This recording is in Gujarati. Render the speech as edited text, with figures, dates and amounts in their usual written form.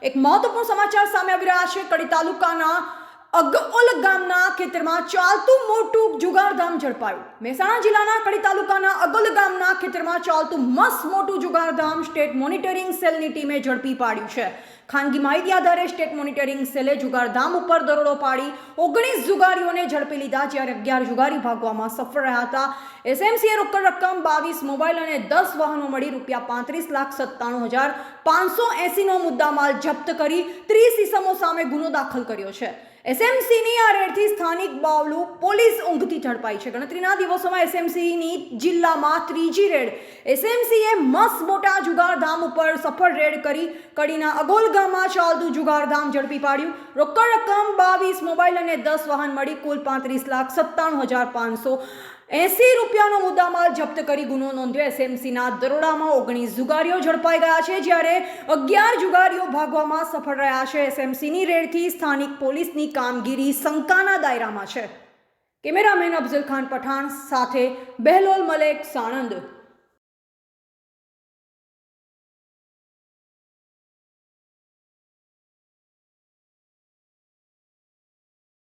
એક મહત્વપૂર્ણ સમાચાર સામે આવી રહ્યા છે। કડી તાલુકાના અગઓલ ગામના ખેતરમાં ચાલતું મોટું જુગારધામ ઝડપાયું। મહેસાણા જિલ્લાના કડી તાલુકાના અગોલ ગામના ખેતરમાં ચાલતું મસ્ત મોટું જુગારધામ સ્ટેટ મોનિટરિંગ સેલની ટીમે ઝડપી પાડ્યું છે। ખાનગી માહિતી આધારે સ્ટેટ મોનિટરિંગ સેલે જુગારધામ ઉપર દરોડો પાડી 19 જુગારીઓને ઝડપી લીધા, જ્યારે 11 જુગારી ભાગવામાં સફળ રહ્યા હતા। એસએમસીએ રોકડ રકમ 22 મોબાઈલ અને 10 વાહનો મળી ₹35,97,580 નો મુદ્દામાલ જપ્ત કરી 30 ઇસમો સામે ગુનો દાખલ કર્યો છે। એસએમસીની આ રેડથી સ્થાનિક બાવલુ પોલીસ ઊંઘથી ઝડપાઈ છે। ગણતરીના દિવસોમાં એસએમસીની જિલ્લામાં ત્રીજી રેડ। એસએમસીએ મસ્ત મોટા જુગારધામ ઉપર સફળ રેડ કરી કડીના અગોલ ગામમાં ચાલતું જુગારધામ ઝડપી પાડ્યું। રોકડ રકમ 22 મોબાઈલ અને 10 વાહન મળી કુલ ₹35,97,580 નો મુદ્દામાલ જપ્ત કરી ગુનો નોંધ્યો। એસએમસીના દરોડામાં 19 જુગારીઓ ઝડપાઈ ગયા છે, જ્યારે 11 જુગારીઓ ભાગવામાં સફળ રહ્યા છે। એસએમસીની રેડથી સ્થાનિક પોલીસની કામગીરી શંકાના દાયરામાં છે। કેમેરામેન અફઝલ ખાન પઠાણ સાથે બેહલોલ મલેક, સાણંદ।